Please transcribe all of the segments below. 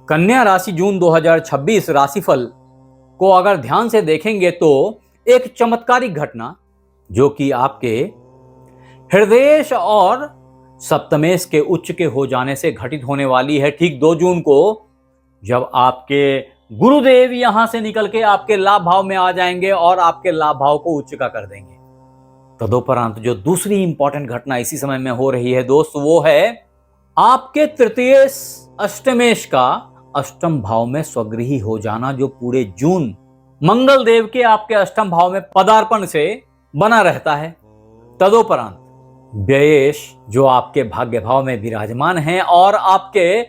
कन्या राशि जून 2026 राशिफल को अगर ध्यान से देखेंगे तो एक चमत्कारिक घटना जो कि आपके हृदय और सप्तमेश के उच्च के हो जाने से घटित होने वाली है ठीक 2 जून को, जब आपके गुरुदेव यहां से निकल के आपके लाभ भाव में आ जाएंगे और आपके लाभ भाव को उच्च का कर देंगे। तदुपरांत जो दूसरी इंपॉर्टेंट घटना इसी समय में हो रही है दोस्त, वो है आपके तृतीय अष्टमेश का अष्टम भाव में स्वगृही हो जाना, जो पूरे जून मंगल देव के आपके अष्टम भाव में पदार्पण से बना रहता है। तदुपरांत व्ययेश जो आपके भाग्य भाव में विराजमान हैं और आपके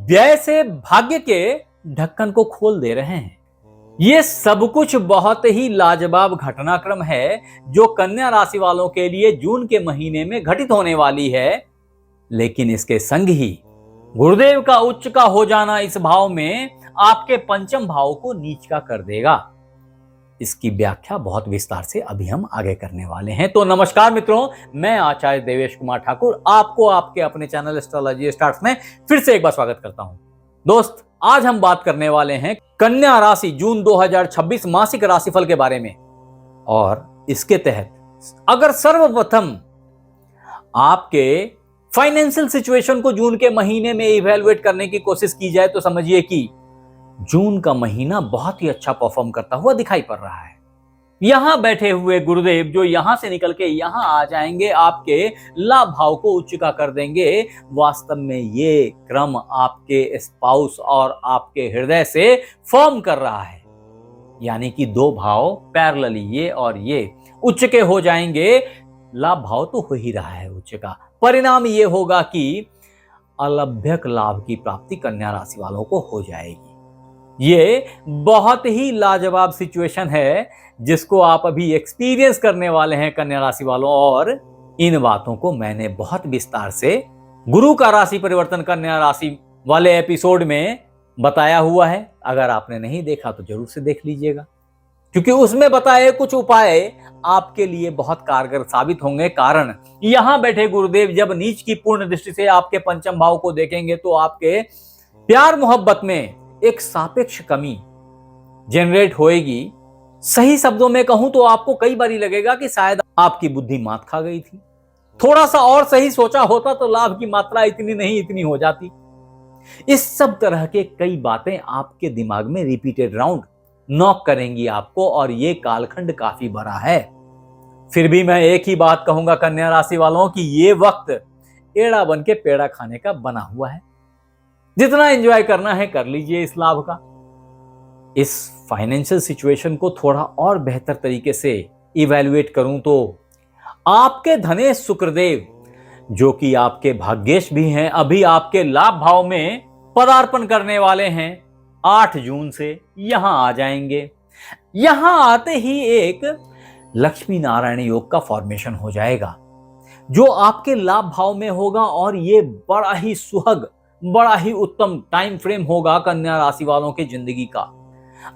व्यय से भाग्य के ढक्कन को खोल दे रहे हैं। ये सब कुछ बहुत ही लाजवाब घटनाक्रम है जो कन्या राशि वालों के लिए जून के महीने में घटित होने वाली है। लेकिन इसके संग ही गुरुदेव का उच्च का हो जाना इस भाव में आपके पंचम भाव को नीच का कर देगा। इसकी व्याख्या बहुत विस्तार से अभी हम आगे करने वाले हैं। तो नमस्कार मित्रों, मैं आचार्य देवेश कुमार ठाकुर आपको आपके अपने चैनल एस्ट्रोलॉजी स्टार्ट्स में फिर से एक बार स्वागत करता हूं। दोस्त, आज हम बात करने वाले हैं कन्या राशि जून 2026 मासिक राशिफल के बारे में। और इसके तहत अगर सर्वप्रथम आपके फाइनेंशियल सिचुएशन को जून के महीने में इवैल्यूएट करने की कोशिश की जाए तो समझिए कि जून का महीना बहुत ही अच्छा परफॉर्म करता हुआ दिखाई पड़ रहा है। यहां बैठे हुए गुरुदेव जो यहां से निकल के यहां आ जाएंगे, आपके लाभ भाव को उच्च का कर देंगे। वास्तव में ये क्रम आपके स्पाउस और आपके हृदय से फॉर्म कर रहा है, यानी कि 2 भाव पैरेलली ये और ये उच्च के हो जाएंगे। लाभ भाव तो हो ही रहा है उच्च का। परिणाम ये होगा कि अलभ्यक लाभ की प्राप्ति कन्या राशि वालों को हो जाएगी। ये बहुत ही लाजवाब सिचुएशन है जिसको आप अभी एक्सपीरियंस करने वाले हैं कन्या राशि वालों। और इन बातों को मैंने बहुत विस्तार से गुरु का राशि परिवर्तन कन्या राशि वाले एपिसोड में बताया हुआ है। अगर आपने नहीं देखा तो जरूर से देख लीजिएगा, क्योंकि उसमें बताए कुछ उपाय आपके लिए बहुत कारगर साबित होंगे। कारण यहां बैठे गुरुदेव जब नीच की पूर्ण दृष्टि से आपके पंचम भाव को देखेंगे तो आपके प्यार मोहब्बत में एक सापेक्ष कमी जनरेट होएगी। सही शब्दों में कहूं तो आपको कई बार लगेगा कि शायद आपकी बुद्धि मात खा गई थी, थोड़ा सा और सही सोचा होता तो लाभ की मात्रा इतनी नहीं इतनी हो जाती। इस सब तरह के कई बातें आपके दिमाग में रिपीटेड राउंड नॉक करेंगी आपको, और ये कालखंड काफी बड़ा है। फिर भी मैं एक ही बात कहूंगा कन्या राशि वालों की ये वक्त एड़ा बन के पेड़ा खाने का बना हुआ है। जितना एंजॉय करना है कर लीजिए इस लाभ का। इस फाइनेंशियल सिचुएशन को थोड़ा और बेहतर तरीके से इवैल्यूएट करूं तो आपके धनेश शुक्रदेव जो कि आपके भाग्येश भी हैं, अभी आपके लाभ भाव में पदार्पण करने वाले हैं। 8 जून से यहां आ जाएंगे। यहां आते ही एक लक्ष्मी नारायण योग का फॉर्मेशन हो जाएगा जो आपके लाभ भाव में होगा, और ये बड़ा ही सुहाग बड़ा ही उत्तम टाइम फ्रेम होगा कन्या राशि वालों की जिंदगी का।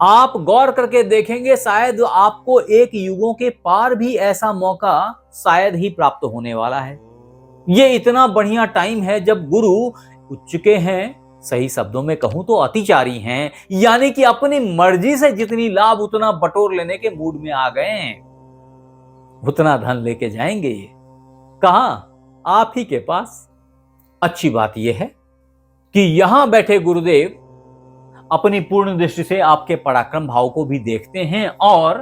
आप गौर करके देखेंगे शायद आपको एक युगों के पार भी ऐसा मौका शायद ही प्राप्त होने वाला है। ये इतना बढ़िया टाइम है जब गुरु उच्च के हैं, सही शब्दों में कहूं तो अतिचारी हैं, यानी कि अपनी मर्जी से जितनी लाभ उतना बटोर लेने के मूड में आ गए हैं। उतना धन लेके जाएंगे ये कहां? आप ही के पास। अच्छी बात यह है कि यहां बैठे गुरुदेव अपनी पूर्ण दृष्टि से आपके पराक्रम भाव को भी देखते हैं और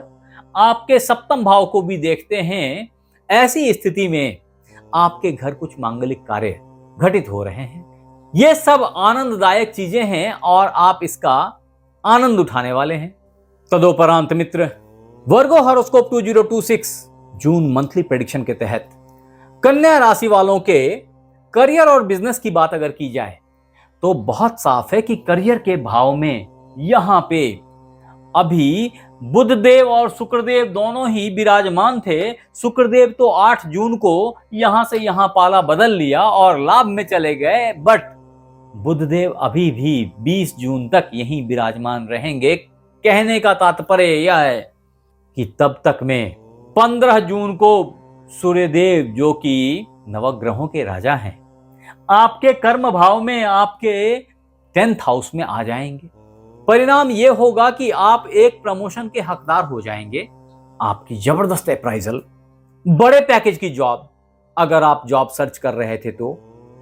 आपके सप्तम भाव को भी देखते हैं। ऐसी स्थिति में आपके घर कुछ मांगलिक कार्य घटित हो रहे हैं। ये सब आनंददायक चीजें हैं और आप इसका आनंद उठाने वाले हैं। तदोपरांत मित्र, वर्गो हॉरोस्कोप 2026 जून मंथली प्रेडिक्शन के तहत कन्या राशि वालों के करियर और बिजनेस की बात अगर की जाए तो बहुत साफ है कि करियर के भाव में यहां पे अभी बुधदेव और शुक्रदेव दोनों ही विराजमान थे। शुक्रदेव तो 8 जून को यहां से यहां पाला बदल लिया और लाभ में चले गए, बट बुधदेव अभी भी 20 जून तक यहीं विराजमान रहेंगे। कहने का तात्पर्य यह है कि तब तक में 15 जून को सूर्यदेव जो कि नवग्रहों के राजा हैं, आपके कर्म भाव में आपके 10th हाउस में आ जाएंगे। परिणाम यह होगा कि आप एक प्रमोशन के हकदार हो जाएंगे, आपकी जबरदस्त अप्राइजल, बड़े पैकेज की जॉब, अगर आप जॉब सर्च कर रहे थे तो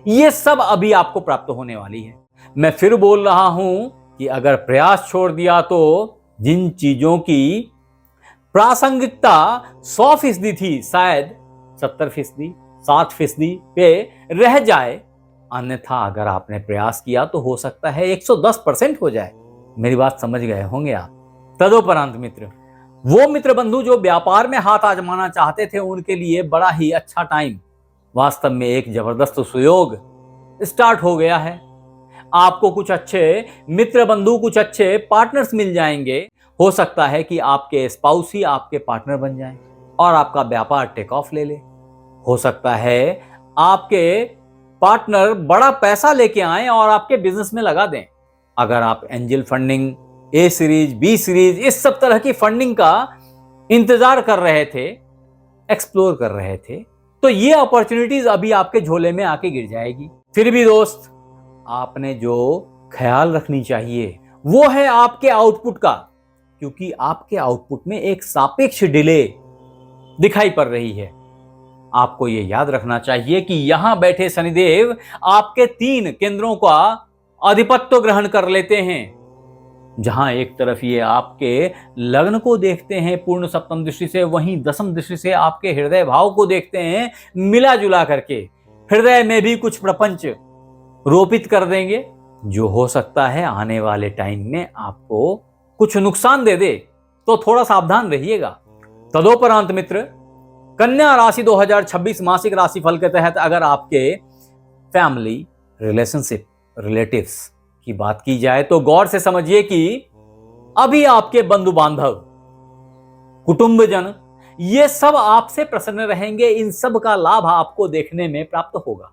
यह सब अभी आपको प्राप्त होने वाली है। मैं फिर बोल रहा हूं कि अगर प्रयास छोड़ दिया तो जिन चीजों की प्रासंगिकता 100% थी, शायद 70%, 60% पे रह जाए। अन्यथा अगर आपने प्रयास किया तो हो सकता है 110% हो जाए। मेरी बात समझ गए होंगे आप। तदोपरांत मित्र, वो मित्र बंधु जो व्यापार में हाथ आजमाना चाहते थे, उनके लिए बड़ा ही अच्छा टाइम, वास्तव में एक जबरदस्त सुयोग स्टार्ट हो गया है। आपको कुछ अच्छे मित्र बंधु, कुछ अच्छे पार्टनर्स मिल जाएंगे। हो सकता है कि आपके स्पाउस ही आपके पार्टनर बन जाएं और आपका व्यापार टेक ऑफ ले ले। हो सकता है आपके पार्टनर बड़ा पैसा लेके आए और आपके बिजनेस में लगा दें। अगर आप एंजल फंडिंग, ए सीरीज, बी सीरीज, इस सब तरह की फंडिंग का इंतजार कर रहे थे, एक्सप्लोर कर रहे थे, तो ये अपॉर्चुनिटीज अभी आपके झोले में आके गिर जाएगी। फिर भी दोस्त, आपने जो ख्याल रखनी चाहिए वो है आपके आउटपुट का, क्योंकि आपके आउटपुट में एक सापेक्ष डिले दिखाई पड़ रही है। आपको यह याद रखना चाहिए कि यहां बैठे शनिदेव आपके 3 केंद्रों का आधिपत्य ग्रहण कर लेते हैं। जहां एक तरफ ये आपके लग्न को देखते हैं पूर्ण सप्तम दृष्टि से, वहीं दशम दृष्टि से आपके हृदय भाव को देखते हैं मिला जुला करके। हृदय में भी कुछ प्रपंच रोपित कर देंगे, जो हो सकता है आने वाले टाइम में आपको कुछ नुकसान दे दे, तो थोड़ा सावधान रहिएगा। तदोपरांत मित्र, कन्या राशि 2026 मासिक राशिफल के तहत अगर आपके फैमिली, रिलेशनशिप, रिलेटिव्स की बात की जाए तो गौर से समझिए कि अभी आपके बंधु बांधव, कुटुंबजन, ये सब आपसे प्रसन्न रहेंगे। इन सब का लाभ आपको देखने में प्राप्त होगा।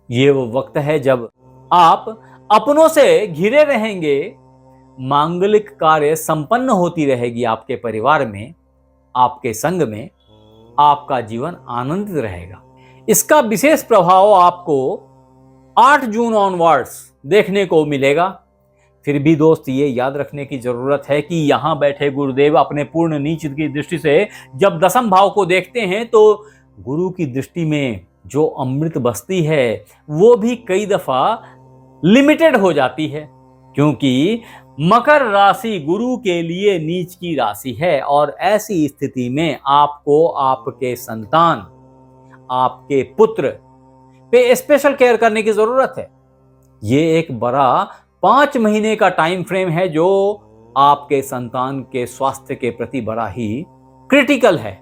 ये वो वक्त है जब आप अपनों से घिरे रहेंगे। मांगलिक कार्य संपन्न होती रहेगी आपके परिवार में, आपके संग में। आपका जीवन आनंदित रहेगा। इसका विशेष प्रभाव आपको 8 जून ऑनवर्ड्स देखने को मिलेगा। फिर भी दोस्त, ये याद रखने की जरूरत है कि यहां बैठे गुरुदेव अपने पूर्ण नीच की दृष्टि से जब दशम भाव को देखते हैं तो गुरु की दृष्टि में जो अमृत बस्ती है वो भी कई दफा लिमिटेड हो जाती है, क्योंकि मकर राशि गुरु के लिए नीच की राशि है। और ऐसी स्थिति में आपको आपके संतान, आपके पुत्र पे स्पेशल केयर करने की जरूरत है। ये एक बड़ा 5 महीने का टाइम फ्रेम है जो आपके संतान के स्वास्थ्य के प्रति बड़ा ही क्रिटिकल है।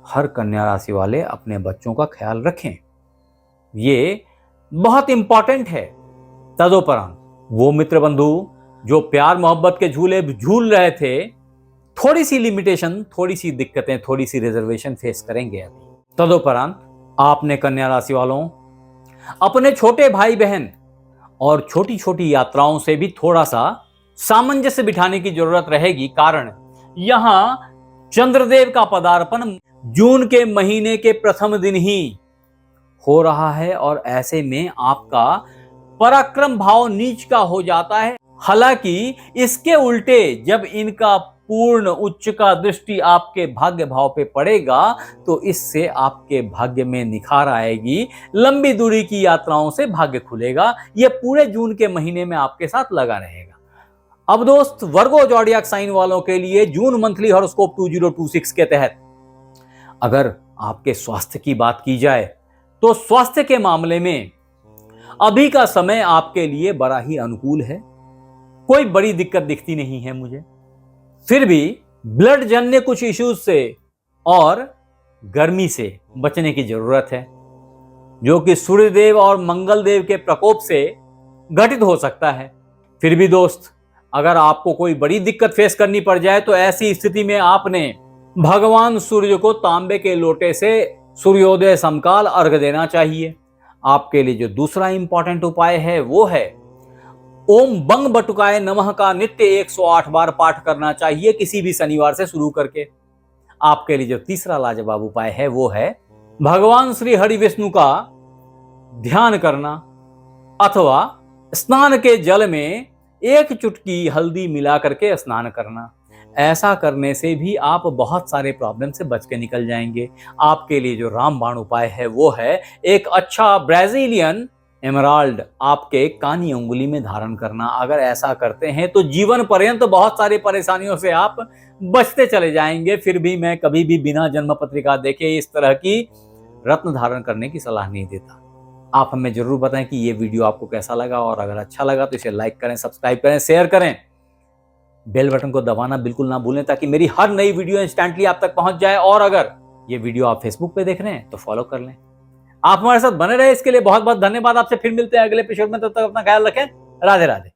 हर कन्या राशि वाले अपने बच्चों का ख्याल रखें, ये बहुत इंपॉर्टेंट है। तदोपरांत वो मित्र बंधु जो प्यार मोहब्बत के झूले झूल रहे थे, थोड़ी सी लिमिटेशन, थोड़ी सी दिक्कतें, थोड़ी सी रिजर्वेशन फेस करेंगे अभी। तदोपरांत आपने कन्या राशि वालों अपने छोटे भाई बहन और छोटी छोटी यात्राओं से भी थोड़ा सा सामंजस्य बिठाने की जरूरत रहेगी। कारण यहां चंद्रदेव का पदार्पण जून के महीने के प्रथम दिन ही हो रहा है और ऐसे में आपका पराक्रम भाव नीच का हो जाता है। हालांकि इसके उल्टे जब इनका पूर्ण उच्च का दृष्टि आपके भाग्य भाव पे पड़ेगा तो इससे आपके भाग्य में निखार आएगी, लंबी दूरी की यात्राओं से भाग्य खुलेगा। यह पूरे जून के महीने में आपके साथ लगा रहेगा। अब दोस्त, वर्गो जॉडियाक साइन वालों के लिए जून मंथली हॉरोस्कोप 2026 के तहत अगर आपके स्वास्थ्य की बात की जाए तो स्वास्थ्य के मामले में अभी का समय आपके लिए बड़ा ही अनुकूल है। कोई बड़ी दिक्कत दिखती नहीं है मुझे। फिर भी ब्लड जन्य कुछ इश्यूज से और गर्मी से बचने की जरूरत है, जो कि सूर्यदेव और मंगल देव के प्रकोप से घटित हो सकता है। फिर भी दोस्त, अगर आपको कोई बड़ी दिक्कत फेस करनी पड़ जाए तो ऐसी स्थिति में आपने भगवान सूर्य को तांबे के लोटे से सूर्योदय समकाल अर्घ देना चाहिए। आपके लिए जो दूसरा इंपॉर्टेंट उपाय है वो है ओम बंग बटुकाय नमः का नित्य 108 बार पाठ करना चाहिए, किसी भी शनिवार से शुरू करके। आपके लिए जो तीसरा लाजवाब उपाय है वो है भगवान श्री हरि विष्णु का ध्यान करना अथवा स्नान के जल में एक चुटकी हल्दी मिला करके स्नान करना। ऐसा करने से भी आप बहुत सारे प्रॉब्लम से बच के निकल जाएंगे। आपके लिए जो रामबाण उपाय है वो है एक अच्छा ब्राजीलियन एमराल्ड आपके कानी उंगली में धारण करना। अगर ऐसा करते हैं तो जीवन पर्यंत बहुत सारी परेशानियों से आप बचते चले जाएंगे। फिर भी मैं कभी भी बिना जन्म पत्रिका देखे इस तरह की रत्न धारण करने की सलाह नहीं देता। आप हमें जरूर बताएं कि ये वीडियो आपको कैसा लगा, और अगर अच्छा लगा तो इसे लाइक करें, सब्सक्राइब करें, शेयर करें, बेल बटन को दबाना बिल्कुल ना भूलें ताकि मेरी हर नई वीडियो इंस्टेंटली आप तक पहुंच जाए। और अगर ये वीडियो आप फेसबुक पे देख रहे हैं तो फॉलो कर लें। आप हमारे साथ बने रहे इसके लिए बहुत बहुत धन्यवाद। आपसे फिर मिलते हैं अगले एपिसोड में, तब तक अपना ख्याल रखें। राधे राधे।